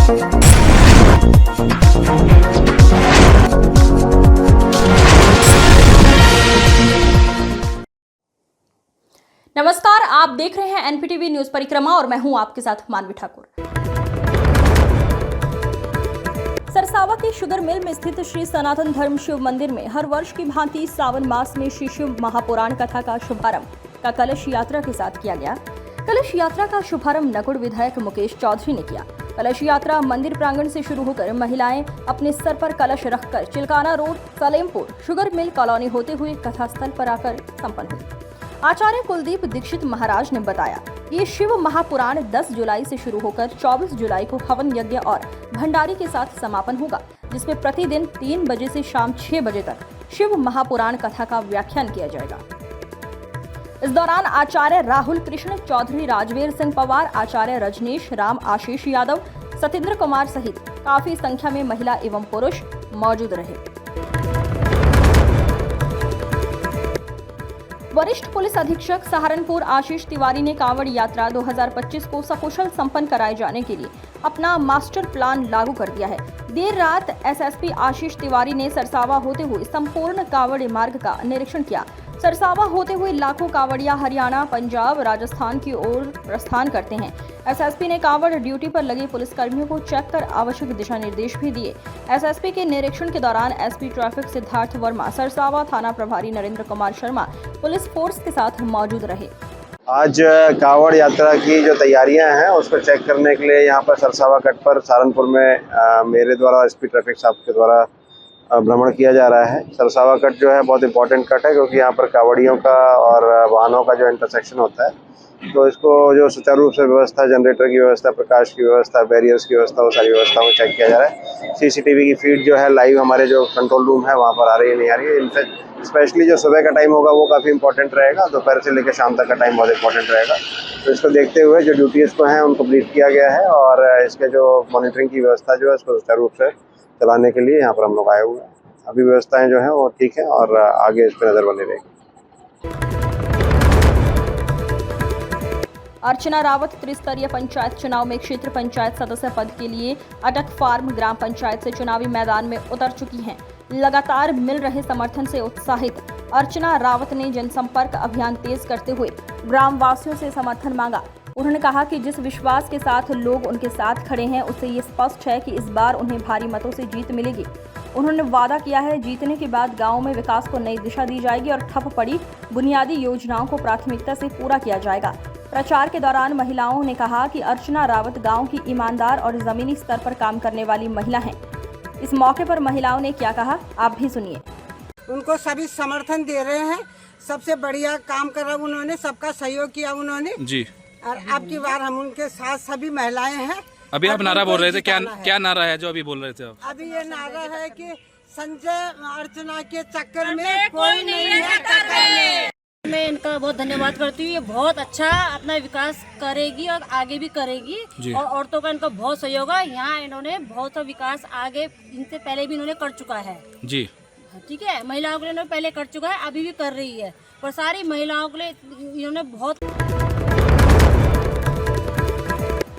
नमस्कार, आप देख रहे हैं एनपीटीवी न्यूज परिक्रमा और मैं हूं आपके साथ मानवी ठाकुर। सरसावा के शुगर मिल में स्थित श्री सनातन धर्म शिव मंदिर में हर वर्ष की भांति सावन मास में श्री शिव महापुराण कथा का शुभारंभ का कलश यात्रा के साथ किया गया। कलश यात्रा का शुभारंभ नकुड़ विधायक मुकेश चौधरी ने किया। कलश यात्रा मंदिर प्रांगण से शुरू होकर महिलाएं अपने सर पर कलश रखकर Chilkana road, Salempur, sugar mill colony होते हुए कथा स्थल पर आकर संपन्न हुई। आचार्य कुलदीप दीक्षित महाराज ने बताया, ये शिव महापुराण 10 जुलाई से शुरू होकर 24 जुलाई को हवन यज्ञ और भंडारी के साथ समापन होगा, जिसमें प्रतिदिन 3 बजे से शाम 6 बजे तक शिव महापुराण कथा का व्याख्यान किया जाएगा। इस दौरान आचार्य राहुल कृष्ण चौधरी, राजवीर सिंह पवार, आचार्य रजनीश राम, आशीष यादव, सतेंद्र कुमार सहित काफी संख्या में महिला एवं पुरुष मौजूद रहे। वरिष्ठ पुलिस अधीक्षक सहारनपुर आशीष तिवारी ने कांवड़ यात्रा 2025 को सकुशल संपन्न कराए जाने के लिए अपना मास्टर प्लान लागू कर दिया है। देर रात एसएसपी आशीष तिवारी ने सरसावा होते हुए संपूर्ण कांवड़ मार्ग का निरीक्षण किया। सरसावा होते हुए लाखों कांवड़िया हरियाणा, पंजाब, राजस्थान की ओर प्रस्थान करते हैं। एसएसपी ने कांवड़ ड्यूटी पर लगे पुलिसकर्मियों को चेक कर आवश्यक दिशा निर्देश भी दिए। एसएसपी के निरीक्षण के दौरान एसपी ट्रैफिक सिद्धार्थ वर्मा, सरसावा थाना प्रभारी नरेंद्र कुमार शर्मा पुलिस फोर्स के साथ मौजूद रहे। आज कांवड़ यात्रा की जो तैयारियां हैं उसको चेक करने के लिए यहाँ पर सरसावा कट पर सहारनपुर में मेरे द्वारा एसपी ट्रैफिक साहब के द्वारा भ्रमण किया जा रहा है। सरसावा कट जो है बहुत इंपॉर्टेंट कट है, क्योंकि यहाँ पर कांवड़ियों का और वाहनों का जो इंटरसेक्शन होता है, तो इसको जो सुचारू रूप से व्यवस्था, जनरेटर की व्यवस्था, प्रकाश की व्यवस्था, बैरियर्स की व्यवस्था, वो सारी व्यवस्थाओं को चेक किया जा रहा है। सीसीटीवी की फीड जो है लाइव हमारे जो कंट्रोल रूम है वहाँ पर आ रही है, नहीं आ रही है। इनफैक्ट स्पेशली जो सुबह का टाइम होगा वो काफ़ी इंपॉर्टेंट रहेगा, दोपहर से लेकर शाम तक का टाइम बहुत इंपॉर्टेंट रहेगा। तो इसको देखते हुए जो ड्यूटीज़ को हैं उनको ब्रीफ किया गया है और इसके जो मॉनिटरिंग की व्यवस्था जो है उसको सुचारू रूप से चलाने के लिए यहाँ पर हम लोग आए हुए हैं। अभी व्यवस्थाएं जो हैं वो ठीक है और आगे इस पर नज़र बनी रहेगी। अर्चना रावत त्रिस्तरीय पंचायत चुनाव में क्षेत्र पंचायत सदस्य पद के लिए अटक फार्म ग्राम पंचायत से चुनावी मैदान में उतर चुकी हैं। लगातार मिल रहे समर्थन से उत्साहित अर्चना रावत ने जनसंपर्क अभियान तेज करते हुए ग्रामवासियों से समर्थन मांगा। उन्होंने कहा कि जिस विश्वास के साथ लोग उनके साथ खड़े हैं, उससे ये स्पष्ट है कि इस बार उन्हें भारी मतों से जीत मिलेगी। उन्होंने वादा किया है, जीतने के बाद गांव में विकास को नई दिशा दी जाएगी और ठप पड़ी बुनियादी योजनाओं को प्राथमिकता से पूरा किया जाएगा। प्रचार के दौरान महिलाओं ने कहा कि अर्चना रावत गांव की ईमानदार और जमीनी स्तर पर काम करने वाली महिला हैं। इस मौके पर महिलाओं ने क्या कहा, आप भी सुनिए। उनको सभी समर्थन दे रहे हैं, सबसे बढ़िया काम करा उन्होंने, सबका सहयोग किया उन्होंने जी। और अब की बार हम उनके साथ सभी महिलाएं हैं। अभी आप नारा बोल रहे थे, क्या नारा है जो अभी बोल रहे थे आप? अभी ये नारा है कि संजय अर्चना के चक्कर में कोई नहीं है टक्कर में। मैं इनका बहुत धन्यवाद करती हूँ। ये बहुत अच्छा अपना विकास करेगी और आगे भी करेगी और औरतों का इनका बहुत सहयोग है। यहाँ इन्होंने बहुत सा विकास आगे इनसे पहले भी इन्होंने कर चुका है जी। ठीक है, महिलाओं के लिए इन्होंने पहले कर चुका है, अभी भी कर रही है, पर सारी महिलाओं के लिए इन्होंने बहुत।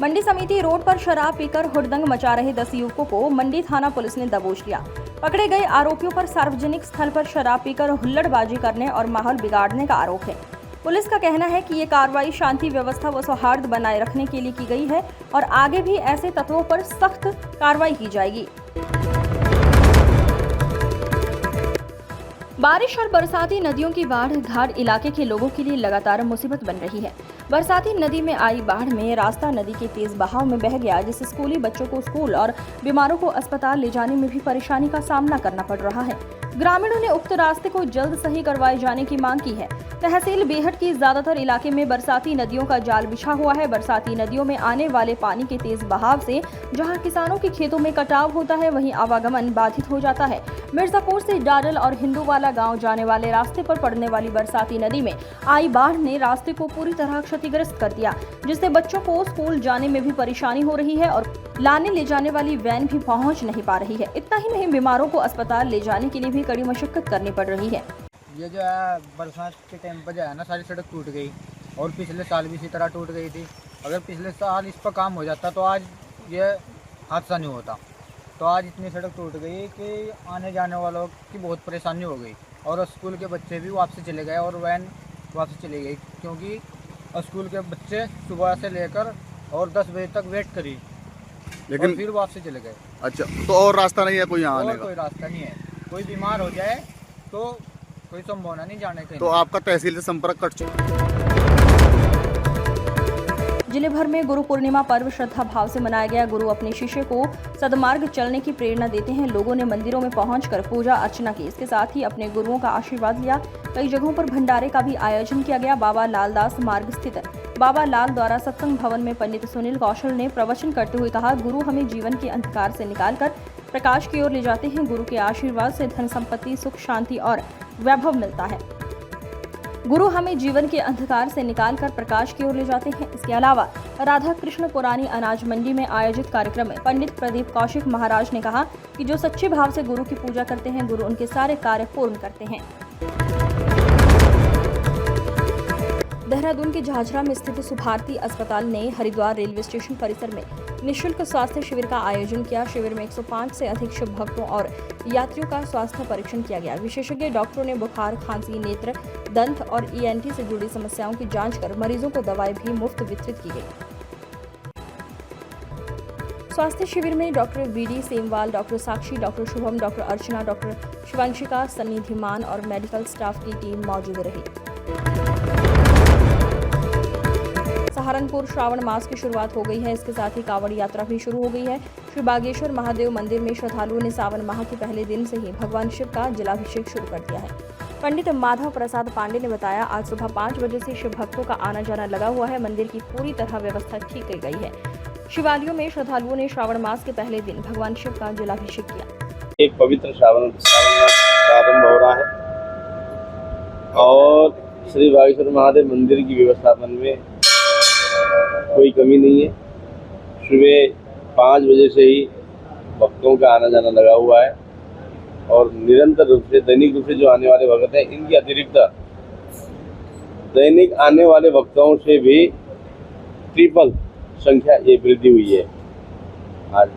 मंडी समिति रोड पर शराब पीकर हुड़दंग मचा रहे 10 युवकों को मंडी थाना पुलिस ने दबोच लिया। पकड़े गए आरोपियों पर सार्वजनिक स्थल पर शराब पीकर हुल्लड़बाजी करने और माहौल बिगाड़ने का आरोप है। पुलिस का कहना है कि ये कार्रवाई शांति व्यवस्था व सौहार्द बनाए रखने के लिए की गई है और आगे भी ऐसे तत्वों पर सख्त कार्रवाई की जाएगी। बारिश और बरसाती नदियों की बाढ़ घाट इलाके के लोगों के लिए लगातार मुसीबत बन रही है। बरसाती नदी में आई बाढ़ में रास्ता नदी के तेज बहाव में बह गया, जिससे स्कूली बच्चों को स्कूल और बीमारों को अस्पताल ले जाने में भी परेशानी का सामना करना पड़ रहा है। ग्रामीणों ने उक्त रास्ते को जल्द सही करवाए जाने की मांग की है। तहसील बेहट की ज्यादातर इलाके में बरसाती नदियों का जाल बिछा हुआ है। बरसाती नदियों में आने वाले पानी के तेज बहाव से जहां किसानों के खेतों में कटाव होता है, वहीं आवागमन बाधित हो जाता है। मिर्जापुर से डाडल और हिंदूवाला गांव जाने वाले रास्ते पर पड़ने वाली बरसाती नदी में आई बाढ़ ने रास्ते को पूरी तरह क्षतिग्रस्त कर दिया, जिससे बच्चों को स्कूल जाने में भी परेशानी हो रही है और लाने ले जाने वाली वैन भी पहुंच नहीं पा रही है। इतना ही नहीं, बीमारों को अस्पताल ले जाने के लिए भी कड़ी मशक्कत करनी पड़ रही है। ये जो है बरसात के टाइम पर जो है ना, सारी सड़क टूट गई और पिछले साल भी इसी तरह टूट गई थी। अगर पिछले साल इस पर काम हो जाता तो आज ये हादसा नहीं होता। तो आज इतनी सड़क टूट गई कि आने जाने वालों की बहुत परेशानी हो गई, और स्कूल के बच्चे भी वापसी चले गए और वैन वापसी चली गई, क्योंकि स्कूल के बच्चे सुबह से लेकर और 10 बजे तक वेट करी, लेकिन और फिर वापसी चले गए। अच्छा, तो और रास्ता नहीं है कोई यहाँ आने और का? कोई रास्ता नहीं है, कोई बीमार हो जाए तो कोई संभावना नहीं जाने की। तो आपका तहसील से संपर्क कट चुका? जिले भर में गुरु पूर्णिमा पर्व श्रद्धा भाव से मनाया गया। गुरु अपने शिष्य को सदमार्ग चलने की प्रेरणा देते हैं। लोगों ने मंदिरों में पहुंचकर पूजा अर्चना की। इसके साथ ही अपने गुरुओं का आशीर्वाद लिया। कई जगहों पर भंडारे का भी आयोजन किया गया। बाबा लालदास मार्ग स्थित बाबा लाल द्वारा सत्संग भवन में पंडित सुनील कौशल ने प्रवचन करते हुए कहा, गुरु हमें जीवन के अंधकार से निकालकर प्रकाश की ओर ले जाते हैं। गुरु के आशीर्वाद से धन संपत्ति, सुख, शांति और वैभव मिलता है। गुरु हमें जीवन के अंधकार से निकालकर प्रकाश की ओर ले जाते हैं। इसके अलावा राधा कृष्ण पुरानी अनाज मंडी में आयोजित कार्यक्रम में पंडित प्रदीप कौशिक महाराज ने कहा कि जो सच्चे भाव से गुरु की पूजा करते हैं, गुरु उनके सारे कार्य पूर्ण करते हैं। देहरादून के झाझरा में स्थित सुभारती अस्पताल ने हरिद्वार रेलवे स्टेशन परिसर में निःशुल्क स्वास्थ्य शिविर का आयोजन किया। शिविर में 105 से अधिक शुभ भक्तों और यात्रियों का स्वास्थ्य परीक्षण किया गया। विशेषज्ञ डॉक्टरों ने बुखार, खांसी, नेत्र, दंत और ENT से जुड़ी समस्याओं की जांच कर मरीजों को दवाएं भी मुफ्त वितरित की गई। स्वास्थ्य शिविर में डॉक्टर VD सेमवाल, डॉक्टर साक्षी, डॉक्टर शुभम, डॉक्टर अर्चना, डॉक्टर शिवांशिका, सन्नी धीमान और मेडिकल स्टाफ की टीम मौजूद रही। सहारनपुर श्रावण मास की शुरुआत हो गई है। इसके साथ ही कांवड़ यात्रा भी शुरू हो गई है। श्री बागेश्वर महादेव मंदिर में श्रद्धालुओं ने सावन माह के पहले दिन से ही भगवान शिव का जलाभिषेक शुरू कर दिया है। पंडित माधव प्रसाद पांडे ने बताया, आज सुबह 5 बजे से शिव भक्तों का आना जाना लगा हुआ है। मंदिर की पूरी तरह व्यवस्था ठीक की गई है। शिवालयों में श्रद्धालुओं ने श्रावण मास के पहले दिन भगवान शिव का जलाभिषेक किया। एक पवित्र श्रावण मास प्रारंभ हो रहा है और श्री बागेश्वर महादेव मंदिर की व्यवस्थापन में कोई कमी नहीं है। सुबह 5 बजे से ही भक्तों का आना जाना लगा हुआ है और निरंतर रूप से दैनिक रूप से जो आने वाले भक्त हैं, इनकी अतिरिक्त दैनिक आने वाले भक्तों से भी ट्रिपल संख्या ये वृद्धि हुई है। आज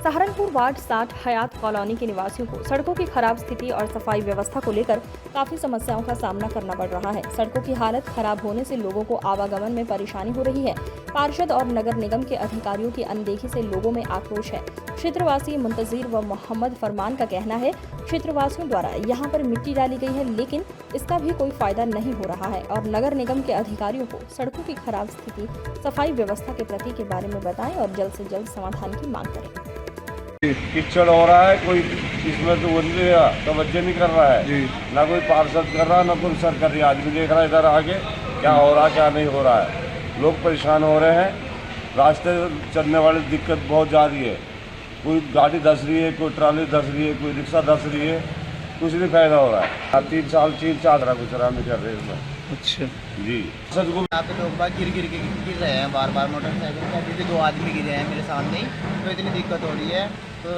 सहारनपुर वार्ड 60 हयात कॉलोनी के निवासियों को सड़कों की खराब स्थिति और सफाई व्यवस्था को लेकर काफी समस्याओं का सामना करना पड़ रहा है। सड़कों की हालत खराब होने से लोगों को आवागमन में परेशानी हो रही है। पार्षद और नगर निगम के अधिकारियों की अनदेखी से लोगों में आक्रोश है। क्षेत्रवासी मुंतजीर व मोहम्मद फरमान का कहना है, क्षेत्रवासियों द्वारा यहाँ पर मिट्टी डाली गई है, लेकिन इसका भी कोई फायदा नहीं हो रहा है और नगर निगम के अधिकारियों को सड़कों की खराब स्थिति, सफाई व्यवस्था के प्रति के बारे में बताएं और जल्द से जल्द समाधान की मांग करें। कीचड़ हो रहा है, कोई इसमें तो तवज्जो नहीं कर रहा है, ना कोई पार्षद कर रहा, ना कोई सरकारी आदमी देख रहा है इधर आगे क्या हो रहा है क्या नहीं हो रहा है। लोग परेशान हो रहे हैं, रास्ते चलने वाली दिक्कत बहुत ज़्यादा है। कोई गाड़ी धस रही है, कोई ट्राली धस रही है, कोई रिक्शा धस रही है, कुछ नहीं फायदा हो रहा है। 3 साल चीज चादरा गुजरा में कर रहे हैं इसमें। अच्छा जी, यहाँ पे लोग बाग गिर रहे हैं, बार बार मोटरसाइकिल पे। अभी भी 2 आदमी गिरे हैं मेरे सामने ही, तो इतनी दिक्कत हो रही है। तो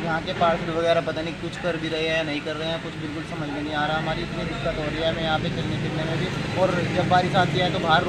यहाँ के पार्षद वगैरह पता नहीं कुछ कर भी रहे हैं नहीं कर रहे हैं, कुछ बिल्कुल समझ में नहीं आ रहा। हमारी इतनी दिक्कत हो रही है हमें यहाँ पे चलने फिरने में भी, और जब बारिश आती है तो बाहर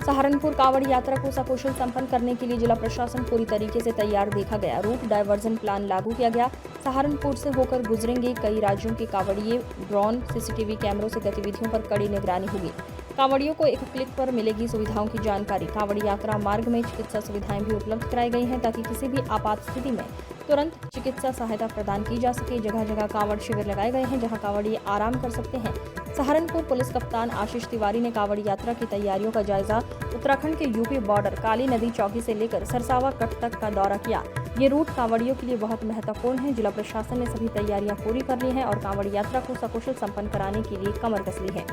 सहारनपुर कांवड़ यात्रा को सकुशल संपन्न करने के लिए जिला प्रशासन पूरी तरीके से तैयार देखा गया। रूट डायवर्जन प्लान लागू किया गया। सहारनपुर से होकर गुजरेंगे कई राज्यों के कांवड़िए। ड्रोन, CCTV कैमरों से गतिविधियों पर कड़ी निगरानी होगी। कांवड़ियों को एक क्लिक पर मिलेगी सुविधाओं की जानकारी। कांवड़ यात्रा मार्ग में चिकित्सा सुविधाएं भी उपलब्ध कराई गई हैं ताकि किसी भी आपात स्थिति में तुरंत चिकित्सा सहायता प्रदान की जा सके। जगह जगह कांवड़ शिविर लगाए गए हैं जहां कांवड़िए आराम कर सकते हैं। सहारनपुर पुलिस कप्तान आशीष तिवारी ने कांवड़ यात्रा की तैयारियों का जायजा उत्तराखंड के UP बॉर्डर काली नदी चौकी से लेकर सरसावा कट तक का दौरा किया। ये रूट कांवड़ियों के लिए बहुत महत्वपूर्ण है। जिला प्रशासन ने सभी तैयारियां पूरी कर ली हैं और कांवड़ यात्रा को सकुशल संपन्न कराने के लिए कमर कस ली है।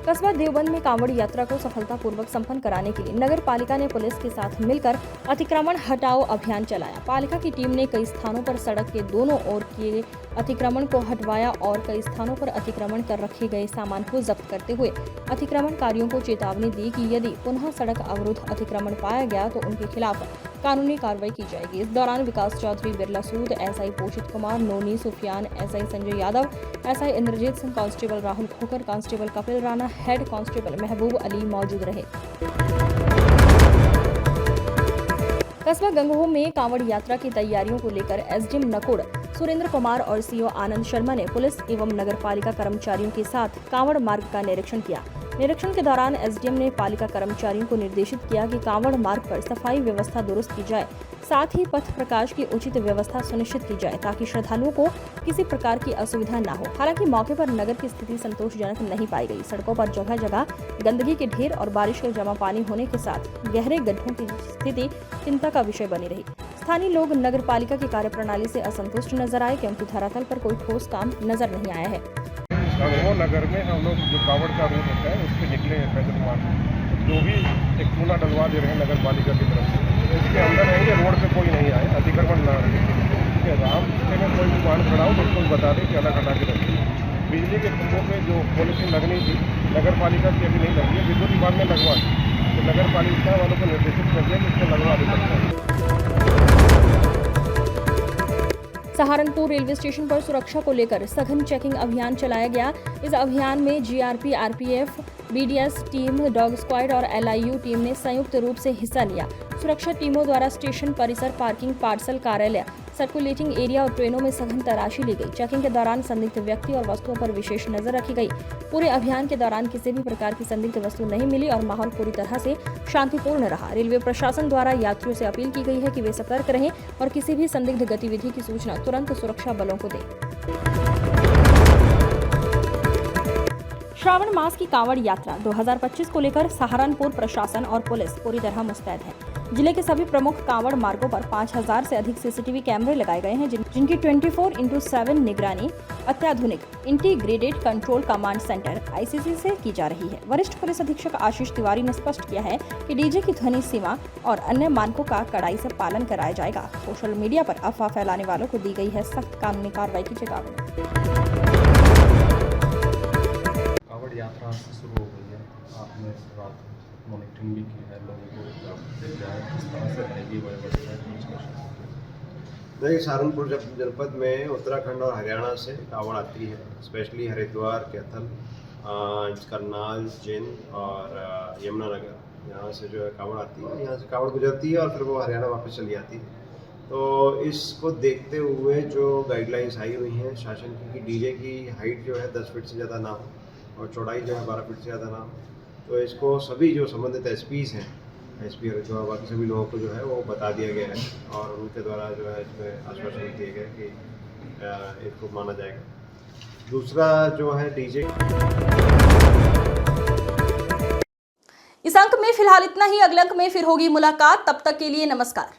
कस्बा देवबंद में कांवड़ यात्रा को सफलतापूर्वक संपन्न कराने के लिए नगर पालिका ने पुलिस के साथ मिलकर अतिक्रमण हटाओ अभियान चलाया। पालिका की टीम ने कई स्थानों पर सड़क के दोनों ओर के अतिक्रमण को हटवाया और कई स्थानों पर अतिक्रमण कर रखे गए सामान को जब्त करते हुए अतिक्रमणकारियों को चेतावनी दी कि यदि पुनः सड़क अवरुद्ध अतिक्रमण पाया गया तो उनके खिलाफ कानूनी कार्रवाई की जाएगी। इस दौरान Vikas Chaudhary, Birla Sood, SI Poshit Kumar, Noni Sufiyan, SI Sanjay Yadav, SI Indrajit Singh, constable Rahul Khokar, constable Kapil Rana, head constable Mehboob Ali मौजूद रहे। कस्बा गंगोह में कांवड़ यात्रा की तैयारियों को लेकर एसडीएम नकुड़ सुरेंद्र कुमार और सीओ आनंद शर्मा ने पुलिस एवं नगरपालिका कर्मचारियों के साथ कांवड़ मार्ग का निरीक्षण किया। निरीक्षण के दौरान एसडीएम ने पालिका कर्मचारियों को निर्देशित किया कि कांवड़ मार्ग पर सफाई व्यवस्था दुरुस्त की जाए, साथ ही पथ प्रकाश की उचित व्यवस्था सुनिश्चित की जाए ताकि श्रद्धालुओं को किसी प्रकार की असुविधा न हो। हालांकि मौके पर नगर की स्थिति संतोषजनक नहीं पाई गई। सड़कों पर जगह जगह गंदगी के ढेर और बारिश का जमा पानी होने के साथ गहरे गड्ढों की स्थिति चिंता का विषय बनी रही। स्थानीय लोग नगर पालिका की कार्यप्रणाली से असंतुष्ट नजर आए क्योंकि धरातल पर कोई ठोस काम नजर नहीं आया है। गंगोह नगर में हम लोग जो कावड़ का रूट होता है उस पर निकले हैं पैदल मार्ग, जो भी एक चूना डलवा दे रहे हैं नगर पालिका की तरफ से, इसके अंदर रहेंगे, रोड पे कोई नहीं आए, अतिक्रमण ना रहे। ठीक है, राम में कोई भी वाहन खड़ा हो तो उसको बता दें कि अलग हटा के रखिए। बिजली के खंभों पे जो पॉलिसिंग लगनी थी नगर पालिका की अभी नहीं लगी है, विद्युत विभाग ने लगवा दी, तो नगर पालिका वालों को निर्देशित कर दिया कि इसको लगवा दें। सहारनपुर रेलवे स्टेशन पर सुरक्षा को लेकर सघन चेकिंग अभियान चलाया गया। इस अभियान में GRP, RPF, BDS team, dog squad और एलआईयू टीम ने संयुक्त रूप से हिस्सा लिया। सुरक्षा टीमों द्वारा स्टेशन परिसर, पार्किंग, पार्सल कार्यालय, सर्कुलेटिंग एरिया और ट्रेनों में सघन तलाशी ली गई। चेकिंग के दौरान संदिग्ध व्यक्ति और वस्तुओं पर विशेष नजर रखी गई। पूरे अभियान के दौरान किसी भी प्रकार की संदिग्ध वस्तु नहीं मिली और माहौल पूरी तरह से शांतिपूर्ण रहा। रेलवे प्रशासन द्वारा यात्रियों से अपील की गई है कि वे सतर्क रहें और किसी भी संदिग्ध गतिविधि की सूचना तुरंत सुरक्षा बलों को दें। श्रावण मास की कांवड़ यात्रा 2025 को लेकर सहारनपुर प्रशासन और पुलिस पूरी तरह मुस्तैद है। जिले के सभी प्रमुख कांवड़ मार्गों पर 5000 से अधिक सीसीटीवी कैमरे लगाए गए हैं, जिनकी 24/7 निगरानी अत्याधुनिक integrated control command centre ICC से की जा रही है। वरिष्ठ पुलिस अधीक्षक आशीष तिवारी ने स्पष्ट किया है कि डीजे की ध्वनि सीमा और अन्य मानकों का कड़ाई से पालन कराया जाएगा। सोशल मीडिया पर अफवाह फैलाने वालों को दी गई है सख्त कानूनी कार्रवाई की चेतावनी। कांवड़ यात्रा से शुरू हो गई है, आपने रात मॉनिटरिंग भी की है, लोगों को किस तरह से रहेगी व्यवस्था। नहीं, सहारनपुर जनपद में उत्तराखंड और हरियाणा से कावड़ आती है, स्पेशली हरिद्वार, कैथल, करनाल, जिंद और यमुनानगर, यहाँ से जो है कावड़ आती है। यहाँ से कावड़ गुजरती है और फिर वो हरियाणा वापस चली जाती है। तो इसको देखते हुए जो गाइडलाइंस आई हुई हैं शासन की कि डीजे की हाइट जो है 10 फीट से ज़्यादा ना हो और चौड़ाई जो है 12 फीट से ज़्यादा ना हो, तो इसको सभी जो संबंधित एसपीज़ हैं, एसपी हरिद्वार, बाकी सभी लोगों को जो है वो बता दिया गया है और उनके द्वारा जो है इसमें आश्वासन दिए गए कि इसको माना जाएगा। दूसरा जो है डीजे। इस अंक में फिलहाल इतना ही। अगले अंक में फिर होगी मुलाकात। तब तक के लिए नमस्कार।